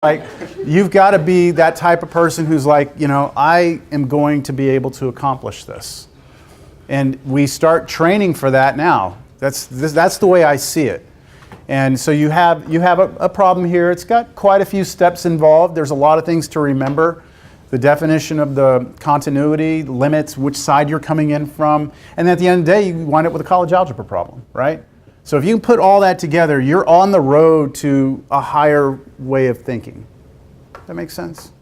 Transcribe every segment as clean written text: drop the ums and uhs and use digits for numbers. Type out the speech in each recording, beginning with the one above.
Like, you've got to be that type of person who's like, I am going to be able to accomplish this. And we start training for that now. That's the way I see it. And so you have a problem here. It's got quite a few steps involved. There's a lot of things to remember. The definition of the continuity, limits, which side you're coming in from. And at the end of the day, you wind up with a college algebra problem, right? So if you can put all that together, you're on the road to a higher way of thinking. That makes sense?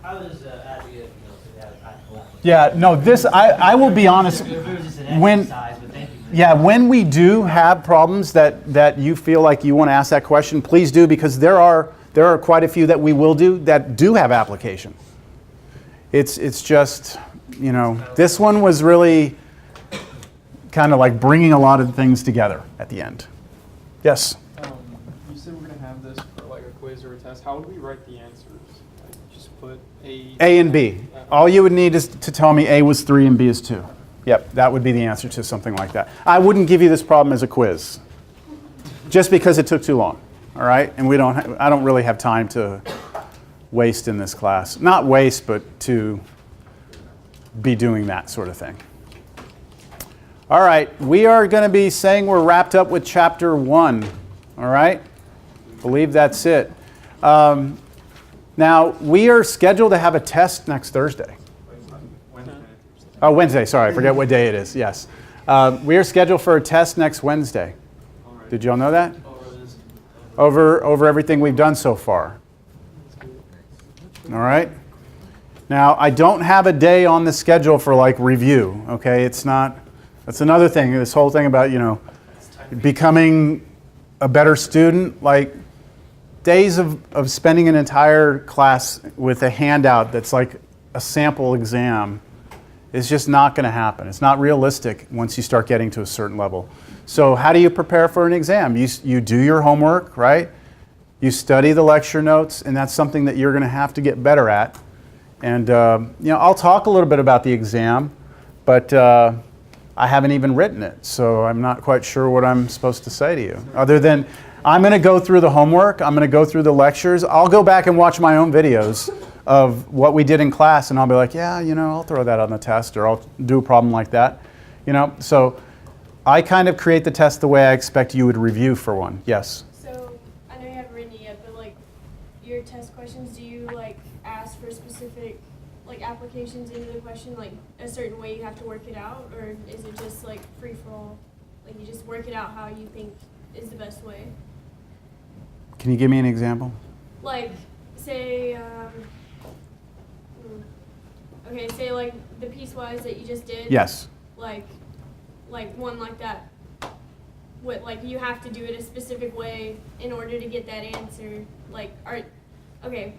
How does Adria practical? Yeah, no, this, I will be honest, when we do have problems that you feel like you want to ask that question, please do, because there are quite a few that we will do that do have application. It's just, this one was really kind of like bringing a lot of things together at the end. Yes? You said we're going to have this for like a quiz or a test. How would we write the answers? Like just put A and B. All you would need is to tell me A was 3 and B is 2. Yep, that would be the answer to something like that. I wouldn't give you this problem as a quiz, just because it took too long. All right, and I don't really have time to waste in this class. Not waste, but to be doing that sort of thing. All right, we are going to be saying we're wrapped up with chapter 1. All right, believe that's it. Now we are scheduled to have a test next Thursday. Oh, Wednesday. Sorry, I forget what day it is. Yes, we are scheduled for a test next Wednesday. Did you all know that? Over everything we've done so far. All right. Now, I don't have a day on the schedule for like review. Okay, it's not. That's another thing. This whole thing about becoming a better student. Like days of spending an entire class with a handout that's like a sample exam is just not going to happen. It's not realistic once you start getting to a certain level. So how do you prepare for an exam? You do your homework, right? You study the lecture notes, and that's something that you're going to have to get better at. And I'll talk a little bit about the exam, but I haven't even written it, so I'm not quite sure what I'm supposed to say to you. Other than I'm going to go through the homework, I'm going to go through the lectures. I'll go back and watch my own videos of what we did in class, and I'll be like, yeah, I'll throw that on the test, or I'll do a problem like that. So I kind of create the test the way I expect you would review for one. Yes? So I know you haven't written it yet, but like your test questions, do you like ask for specific like applications into the question, like a certain way you have to work it out, or is it just like free for all? Like you just work it out how you think is the best way? Can you give me an example? Like say, say like the piecewise that you just did. Yes. Like one like that. What, like you have to do it a specific way in order to get that answer. Okay.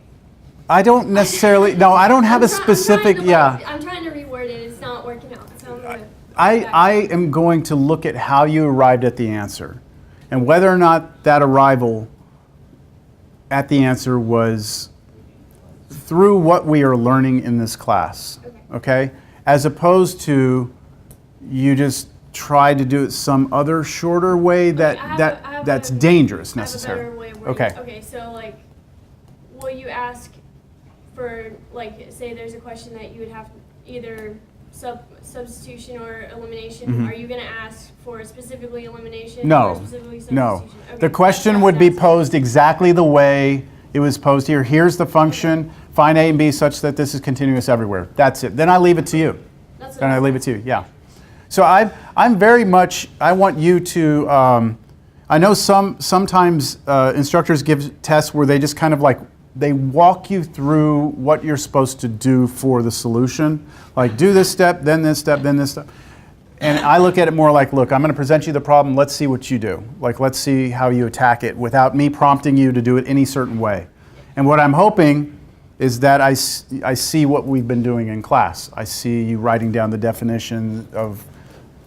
I don't necessarily, no, I don't have a specific, I'm trying to reword it. It's not working out. So I'm gonna I am going to look at how you arrived at the answer and whether or not that arrival at the answer was through what we are learning in this class, okay? As opposed to you just try to do it some other shorter way that's dangerous necessarily. Okay. Okay, so like, will you ask for, like, say there's a question that you would have either substitution or elimination. Mm-hmm. Are you going to ask for specifically elimination? No. Or specifically substitution? No. Okay. The question would be posed exactly the way it was posed here. Here's the function. Find A and B such that this is continuous everywhere. That's it. Then I leave it to you. Then I leave it to you. Yeah. So I'm very much, I want you to, I know sometimes instructors give tests where they just kind of like, they walk you through what you're supposed to do for the solution. Like do this step, then this step, then this step. And I look at it more like, look, I'm going to present you the problem. Let's see what you do. Like, let's see how you attack it without me prompting you to do it any certain way. And what I'm hoping is that I see what we've been doing in class. I see you writing down the definition of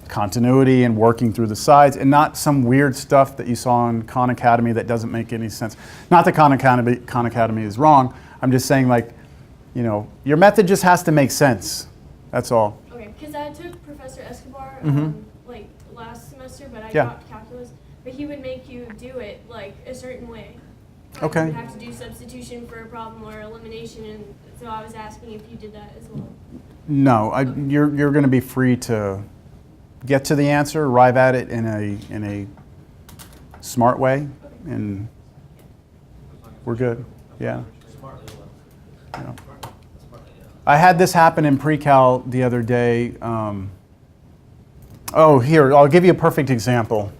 continuity and working through the sides, and not some weird stuff that you saw in Khan Academy that doesn't make any sense. Not that Khan Academy is wrong. I'm just saying, like, your method just has to make sense. That's all. Okay, because I took Professor Escobar like last semester, but I dropped calculus. But he would make you do it like a certain way. Okay. You would have to do substitution for a problem or elimination, and so I was asking if you did that as well. No, you're going to be free to get to the answer, arrive at it in a smart way, and we're good. Yeah. Smartly, Yeah. smartly, I had this happen in pre-cal the other day. Oh, here, I'll give you a perfect example.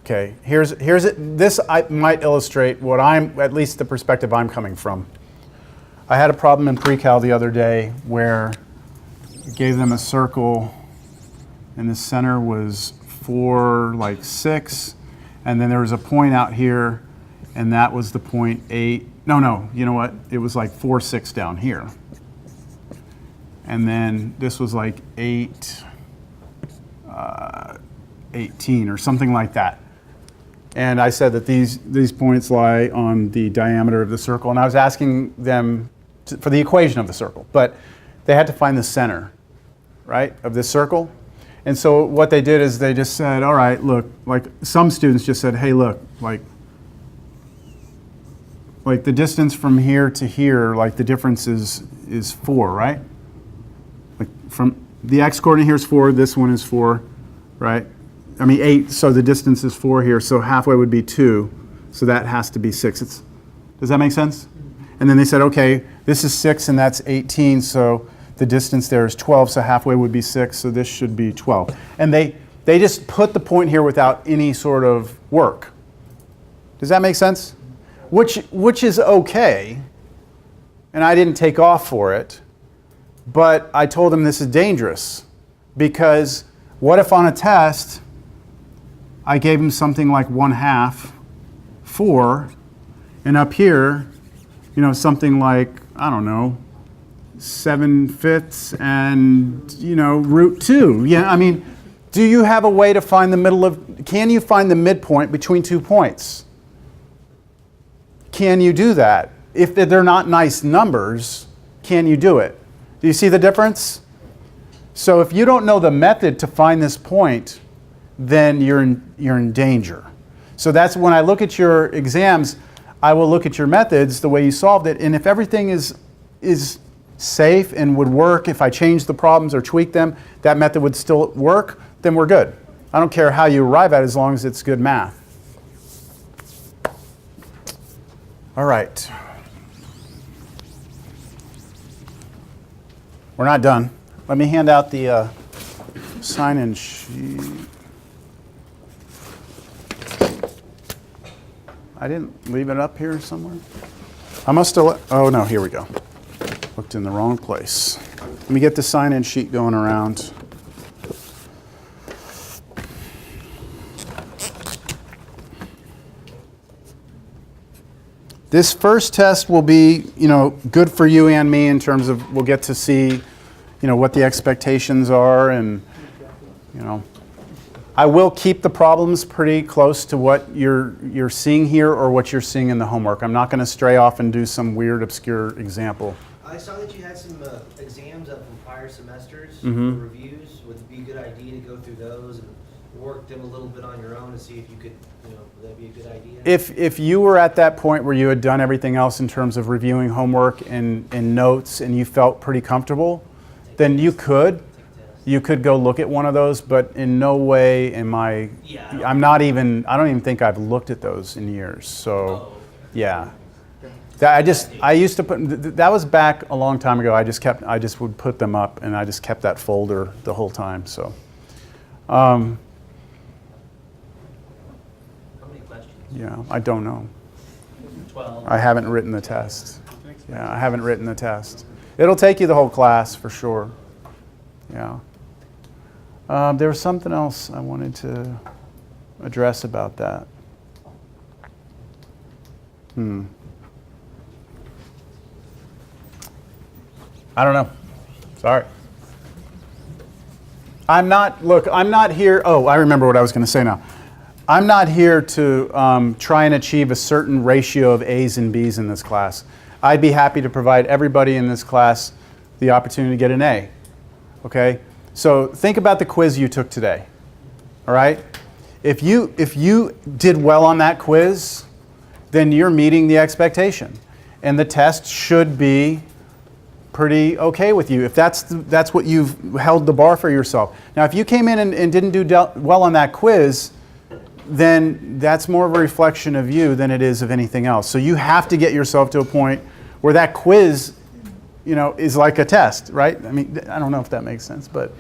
Okay, here's it. This might illustrate what at least the perspective I'm coming from. I had a problem in pre-cal the other day where I gave them a circle and the center was 4, like 6, and then there was a point out here and that was the point 8. No, you know what? It was like 4, 6 down here. And then this was like 8, 18 or something like that. And I said that these points lie on the diameter of the circle, and I was asking them for the equation of the circle, but they had to find the center, right, of this circle. And so what they did is they just said, all right, look, like some students just said, hey, look, like the distance from here to here, like the difference is 4, right? Like from the x-coordinate here is 4, this one is 4, right? I mean 8, so the distance is 4 here, so halfway would be 2, so that has to be 6. Does that make sense? And then they said, okay, this is 6 and that's 18, so the distance there is 12, so halfway would be 6, so this should be 12. And they just put the point here without any sort of work. Does that make sense? Which is okay, and I didn't take off for it, but I told them this is dangerous, because what if on a test I gave them something like 1/2, 4, and up here, you know, something like, I don't know, 7/5 and, you know, √2. Yeah, I mean, do you have a way to find the middle of, can you find the midpoint between 2 points? Can you do that? If they're not nice numbers, can you do it? Do you see the difference? So if you don't know the method to find this point, then you're in danger. So that's when I look at your exams, I will look at your methods, the way you solved it, and if everything is safe and would work, if I change the problems or tweak them, that method would still work, then we're good. I don't care how you arrive at it as long as it's good math. All right. We're not done. Let me hand out the sign-in sheet. I didn't leave it up here somewhere. I must have, oh no, here we go. Looked in the wrong place. Let me get the sign-in sheet going around. This first test will be, you know, good for you and me in terms of we'll get to see, you know, what the expectations are, and, you know, I will keep the problems pretty close to what you're seeing here or what you're seeing in the homework. I'm not going to stray off and do some weird, obscure example. I saw that you had some exams up from prior semesters, Mhm. reviews. Would it be a good idea to go through those and work them a little bit on your own and see if you could, you know, would that be a good idea? If you were at that point where you had done everything else in terms of reviewing homework and notes and you felt pretty comfortable, then you could. You could go look at one of those, but in no way am I, Yeah, I don't even think I've looked at those in years. So, yeah. I used to put, that was back a long time ago. I just would put them up and I just kept that folder the whole time, so. How many questions? Yeah, I don't know. 12. I haven't written the test. Yeah, I haven't written the test. It'll take you the whole class for sure. Yeah. There was something else I wanted to address about that. I don't know. Sorry. I'm not here. Oh, I remember what I was going to say now. I'm not here to try and achieve a certain ratio of A's and B's in this class. I'd be happy to provide everybody in this class the opportunity to get an A. Okay? So think about the quiz you took today. All right? If you did well on that quiz, then you're meeting the expectation. And the test should be pretty okay with you if that's what you've held the bar for yourself. Now, if you came in and didn't do well on that quiz, then that's more of a reflection of you than it is of anything else. So you have to get yourself to a point where that quiz, is like a test, right? I mean, I don't know if that makes sense, but,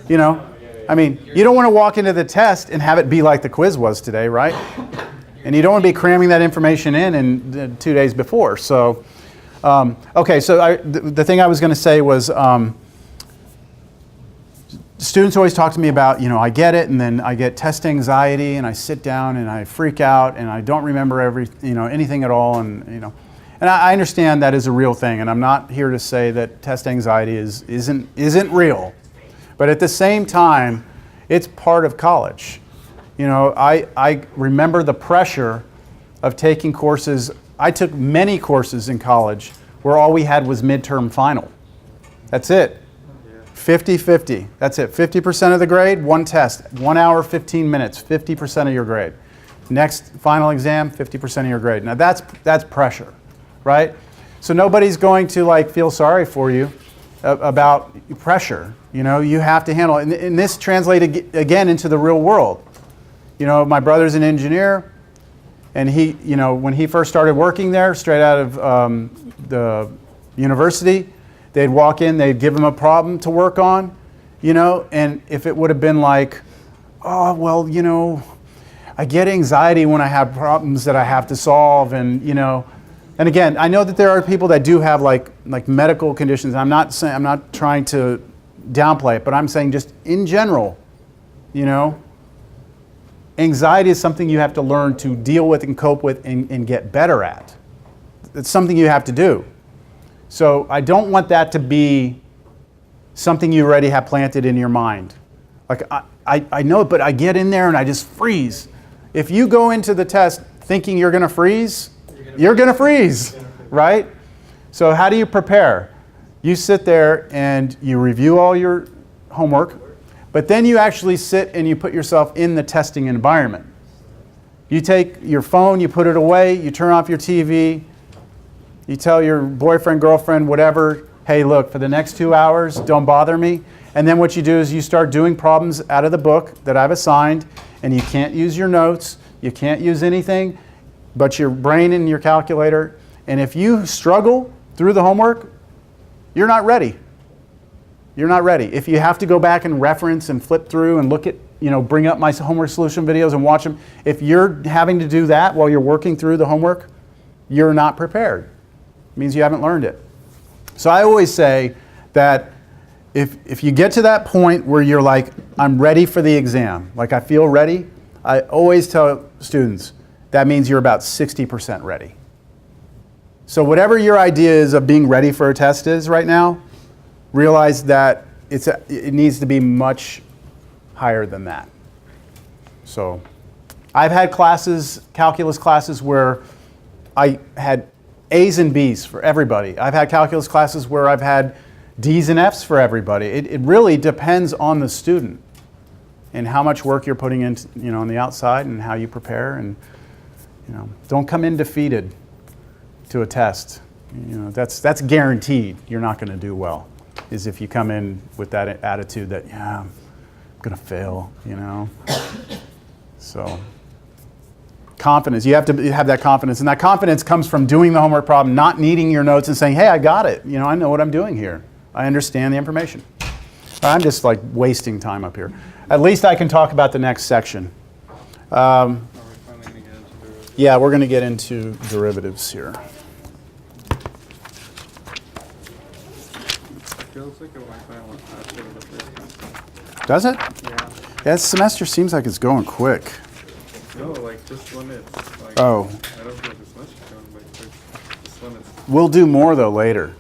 I mean, you don't want to walk into the test and have it be like the quiz was today, right? And you don't want to be cramming that information in 2 days before. So, okay, so the thing I was going to say was, students always talk to me about, I get it, and then I get test anxiety, and I sit down and I freak out, and I don't remember anything at all, and I understand that is a real thing, and I'm not here to say that test anxiety isn't real, but at the same time, it's part of college. I remember the pressure of taking courses. I took many courses in college where all we had was midterm final. That's it. 50-50. That's it. 50% of the grade, one test. 1 hour, 15 minutes, 50% of your grade. Next final exam, 50% of your grade. Now that's pressure, right? So nobody's going to feel sorry for you about pressure. You have to handle it. And this translated again into the real world. My brother's an engineer, and he, when he first started working there, straight out of the university, they'd walk in, they'd give him a problem to work on, and if it would have been like, oh, well, I get anxiety when I have problems that I have to solve, and, and again, I know that there are people that do have like medical conditions. I'm not trying to downplay it, but I'm saying just in general, anxiety is something you have to learn to deal with and cope with and get better at. It's something you have to do. So I don't want that to be something you already have planted in your mind. Like, I know it, but I get in there and I just freeze. If you go into the test thinking you're going to freeze, you're going to freeze, right? So how do you prepare? You sit there and you review all your homework, but then you actually sit and you put yourself in the testing environment. You take your phone, you put it away, you turn off your TV, you tell your boyfriend, girlfriend, whatever, hey, look, for the next 2 hours, don't bother me. And then what you do is you start doing problems out of the book that I've assigned, and you can't use your notes, you can't use anything but your brain and your calculator. And if you struggle through the homework, you're not ready. You're not ready. If you have to go back and reference and flip through and look at, bring up my homework solution videos and watch them, if you're having to do that while you're working through the homework, you're not prepared. It means you haven't learned it. So I always say that if you get to that point where you're like, I'm ready for the exam, like I feel ready, I always tell students, that means you're about 60% ready. So whatever your idea is of being ready for a test is right now, realize that it needs to be much higher than that. So I've had classes, calculus classes, where I had A's and B's for everybody. I've had calculus classes where I've had D's and F's for everybody. It really depends on the student and how much work you're putting in, on the outside, and how you prepare. And don't come in defeated to a test. That's guaranteed. You're not going to do well. Is if you come in with that attitude that I'm going to fail. So. Confidence. You have to have that confidence, and that confidence comes from doing the homework problem, not needing your notes and saying, hey, I got it. I know what I'm doing here. I understand the information. I'm just wasting time up here. At least I can talk about the next section. Are we finally going to get into derivatives? Yeah, we're going to get into derivatives here. Feels like it went by a lot faster than the first time. Does it? Yeah. Yeah, this semester seems like it's going quick. No, just limits. Oh. I don't feel like this much is going by quick. Just limits. We'll do more though later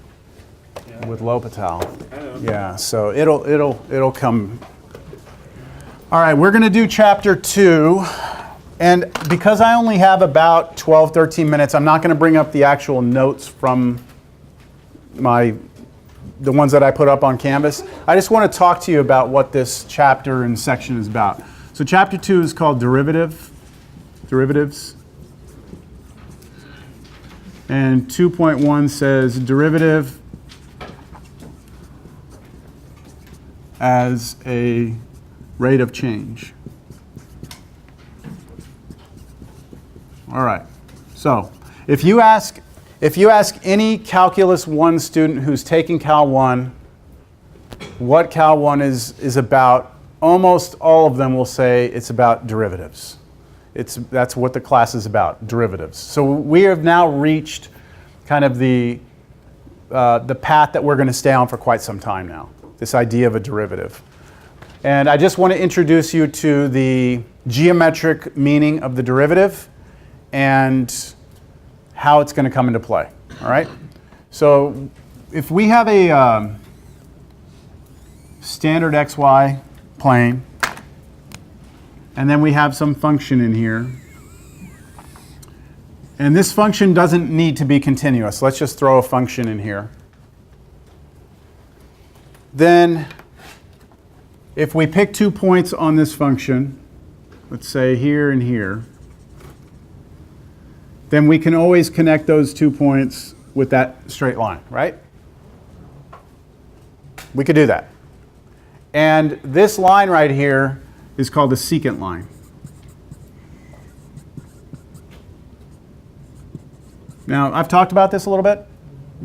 Yeah. with L'Hopital. I know. Yeah, so it'll come. All right, we're going to do chapter 2. And because I only have about 12, 13 minutes, I'm not going to bring up the actual notes from the ones that I put up on Canvas. I just want to talk to you about what this chapter and section is about. So chapter 2 is called derivatives. And 2.1 says derivative as a rate of change. All right. So if you ask any Calculus 1 student who's taking Cal 1 what Cal 1 is about, almost all of them will say it's about derivatives. That's what the class is about, derivatives. So we have now reached kind of the path that we're going to stay on for quite some time now, this idea of a derivative. And I just want to introduce you to the geometric meaning of the derivative and how it's going to come into play. All right? So if we have a standard xy plane, and then we have some function in here, and this function doesn't need to be continuous. Let's just throw a function in here. Then if we pick 2 points on this function, let's say here and here, then we can always connect those 2 points with that straight line, right? We could do that. And this line right here is called the secant line. Now, I've talked about this a little bit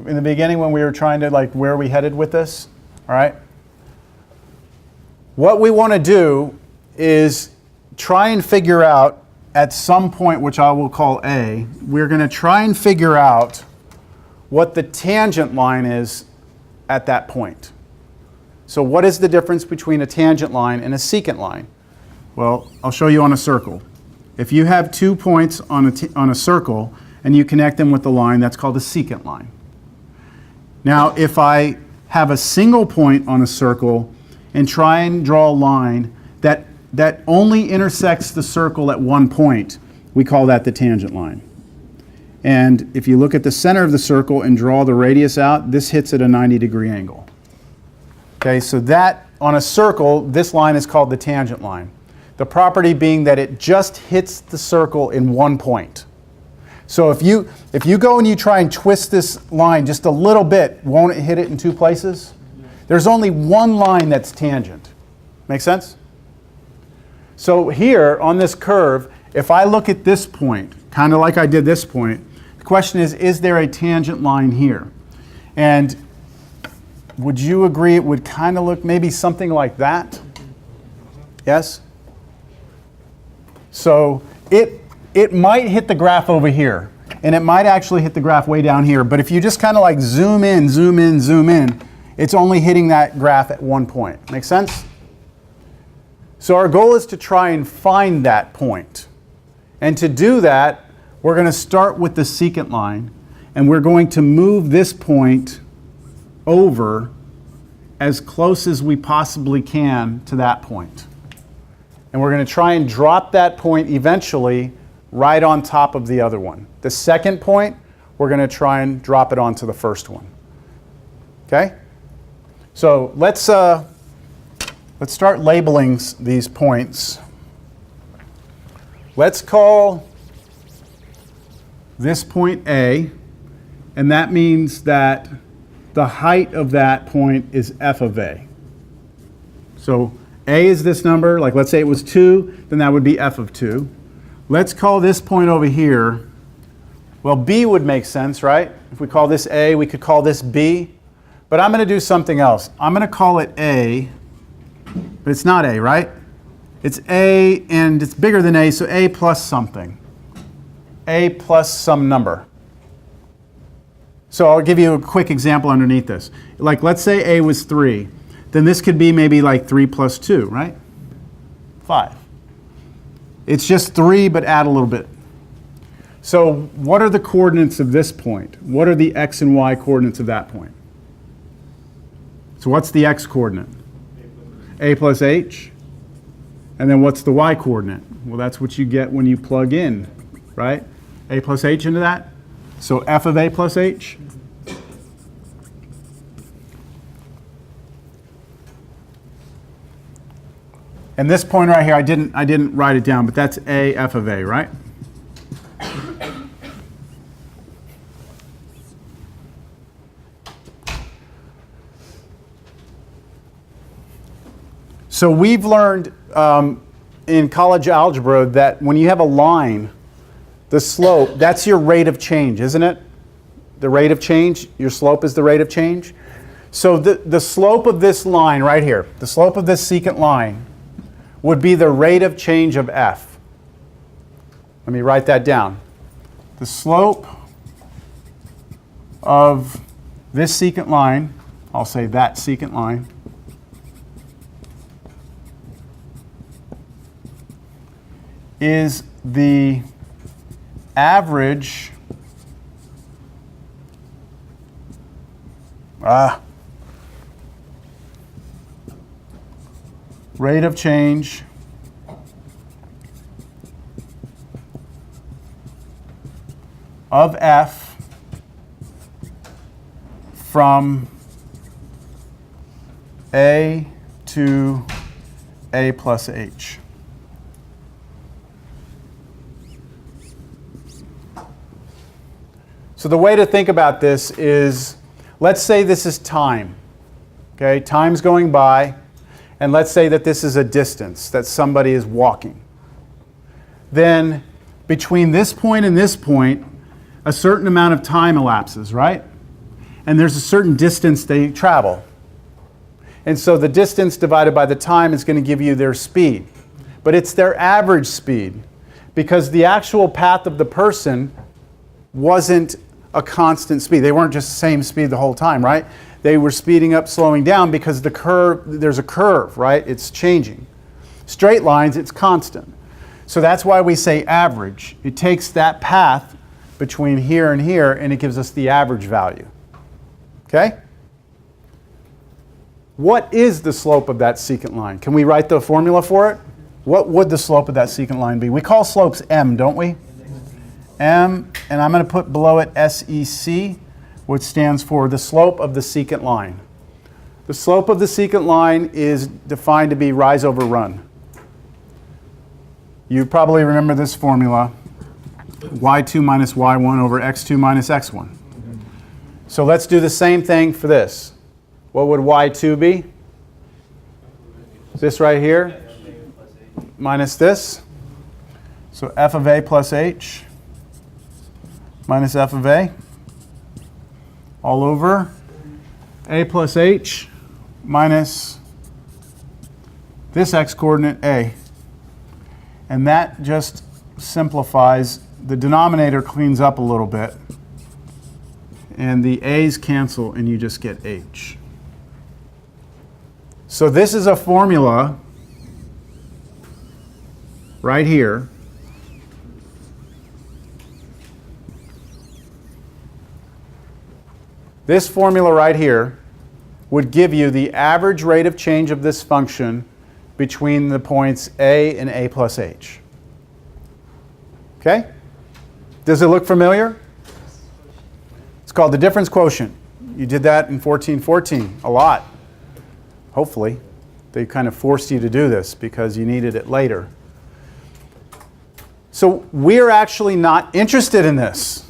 in the beginning when we were trying to, like, where are we headed with this? All right? What we want to do is try and figure out at some point, which I will call A, we're going to try and figure out what the tangent line is at that point. So what is the difference between a tangent line and a secant line? Well, I'll show you on a circle. If you have 2 points on a circle and you connect them with the line, that's called a secant line. Now, if I have a single point on a circle and try and draw a line that only intersects the circle at one point, we call that the tangent line. And if you look at the center of the circle and draw the radius out, this hits at a 90-degree angle. Okay, so that, on a circle, this line is called the tangent line. The property being that it just hits the circle in one point. So if you go and you try and twist this line just a little bit, won't it hit it in 2 places? There's only one line that's tangent. Make sense? So here on this curve, if I look at this point, kind of like I did this point, the question is there a tangent line here? And would you agree it would kind of look maybe something like that? Yes? So it might hit the graph over here, and it might actually hit the graph way down here, but if you just kind of like zoom in, zoom in, zoom in, it's only hitting that graph at one point. Make sense? So our goal is to try and find that point. And to do that, we're going to start with the secant line, and we're going to move this point over as close as we possibly can to that point. And we're going to try and drop that point eventually right on top of the other one. The second point, we're going to try and drop it onto the first one. Okay? So let's start labeling these points. Let's call this point A, and that means that the height of that point is f of A. So A is this number, like let's say it was 2, then that would be f of 2. Let's call this point over here, well, B would make sense, right? If we call this A, we could call this B. But I'm going to do something else. I'm going to call it A, but it's not A, right? It's A, and it's bigger than A, so A plus something. A plus some number. So I'll give you a quick example underneath this. Like, let's say A was 3. Then this could be maybe like 3 plus 2, right? 5. It's just 3, but add a little bit. So what are the coordinates of this point? What are the x and y coordinates of that point? So what's the x coordinate? A plus h. And then what's the y coordinate? Well, that's what you get when you plug in, right? A plus h into that. So f of a plus h. And this point right here, I didn't write it down, but that's a f of a, right? So we've learned in college algebra that when you have a line, the slope, that's your rate of change, isn't it? The rate of change, your slope is the rate of change. So the slope of this line right here, the slope of this secant line would be the rate of change of f. Let me write that down. The slope of this secant line, I'll say that secant line, is the average rate of change of f from a to a plus h. So the way to think about this is, let's say this is time. Okay, time's going by, and let's say that this is a distance that somebody is walking. Then between this point and this point, a certain amount of time elapses, right? And there's a certain distance they travel. And so the distance divided by the time is going to give you their speed. But it's their average speed, because the actual path of the person wasn't a constant speed. They weren't just the same speed the whole time, right? They were speeding up, slowing down, because the curve, there's a curve, right? It's changing. Straight lines, it's constant. So that's why we say average. It takes that path between here and here, and it gives us the average value. Okay? What is the slope of that secant line? Can we write the formula for it? What would the slope of that secant line be? We call slopes m, don't we? M, and I'm going to put below it SEC, which stands for the slope of the secant line. The slope of the secant line is defined to be rise over run. You probably remember this formula, y2 minus y1 over x2 minus x1. So let's do the same thing for this. What would y2 be? This right here, minus this. So f of a plus h minus f of a, all over a plus h minus this x-coordinate a. And that just simplifies. The denominator cleans up a little bit, and the a's cancel, and you just get h. So this is a formula right here This formula right here would give you the average rate of change of this function between the points a and a plus h. Okay? Does it look familiar? It's called the difference quotient. You did that in 1414 a lot. Hopefully. They kind of forced you to do this because you needed it later. So we're actually not interested in this.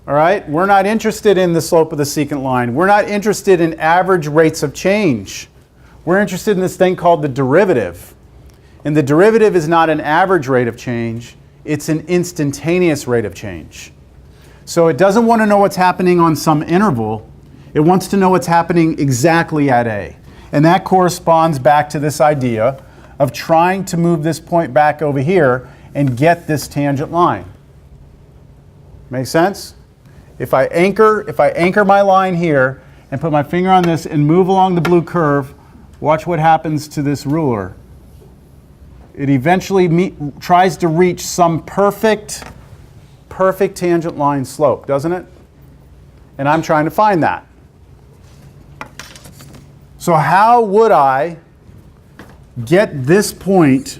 All right? We're not interested in the slope of the secant line. We're not interested in average rates of change. We're interested in this thing called the derivative. And the derivative is not an average rate of change. It's an instantaneous rate of change. So it doesn't want to know what's happening on some interval. It wants to know what's happening exactly at A. And that corresponds back to this idea of trying to move this point back over here and get this tangent line. Make sense? If I anchor my line here and put my finger on this and move along the blue curve, watch what happens to this ruler. It eventually tries to reach some perfect tangent line slope, doesn't it? And I'm trying to find that. So how would I get this point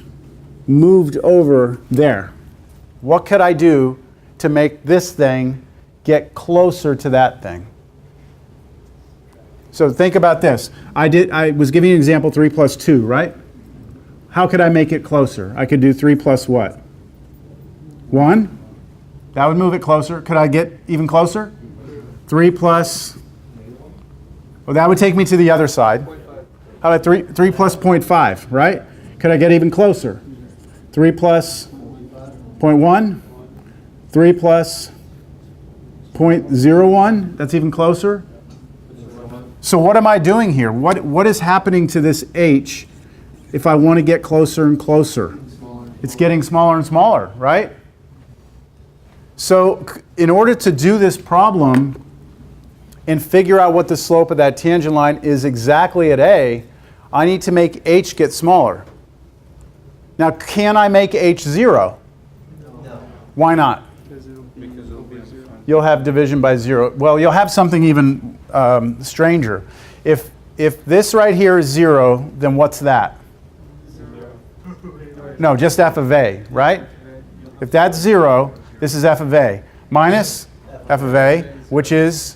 moved over there? What could I do to make this thing get closer to that thing? So think about this. I was giving you an example 3 plus 2, right? How could I make it closer? I could do 3 plus what? 1? That would move it closer. Could I get even closer? 3 plus... Well, that would take me to the other side. How about 3 plus 0.5, right? Could I get even closer? 3 plus 0.1? 3 plus 0.01? That's even closer? So what am I doing here? What is happening to this h if I want to get closer and closer? It's getting smaller and smaller, right? So in order to do this problem and figure out what the slope of that tangent line is exactly at A, I need to make h get smaller. Now, can I make h 0? No. Why not? Because it'll be 0. You'll have division by 0. Well, you'll have something even stranger. If this right here is 0, then what's that? No, just f of a, right? If that's 0, this is f of a. Minus f of a, which is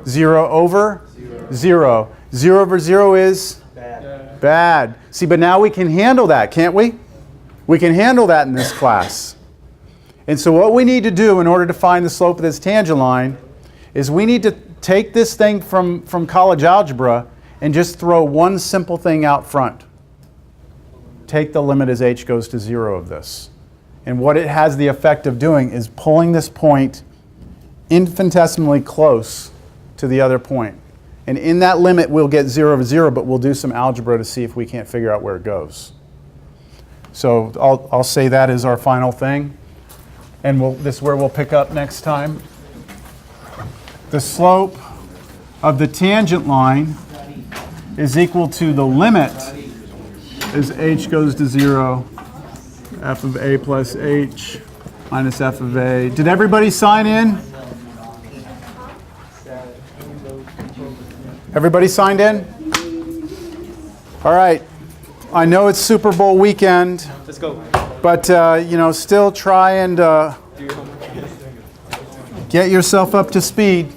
0 over 0. 0 over 0 is Bad. bad. See, but now we can handle that, can't we? We can handle that in this class. And so what we need to do in order to find the slope of this tangent line is we need to take this thing from college algebra and just throw one simple thing out front. Take the limit as h goes to 0 of this. And what it has the effect of doing is pulling this point infinitesimally close to the other point. And in that limit, we'll get 0 over 0, but we'll do some algebra to see if we can't figure out where it goes. So I'll say that is our final thing. And this is where we'll pick up next time. The slope of the tangent line is equal to the limit as h goes to 0, f of a plus h minus f of a. Did everybody sign in? Everybody signed in? All right. I know it's Super Bowl weekend. Let's go. But, still try and get yourself up to speed.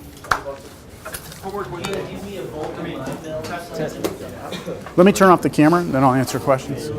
Let me turn off the camera, then I'll answer questions.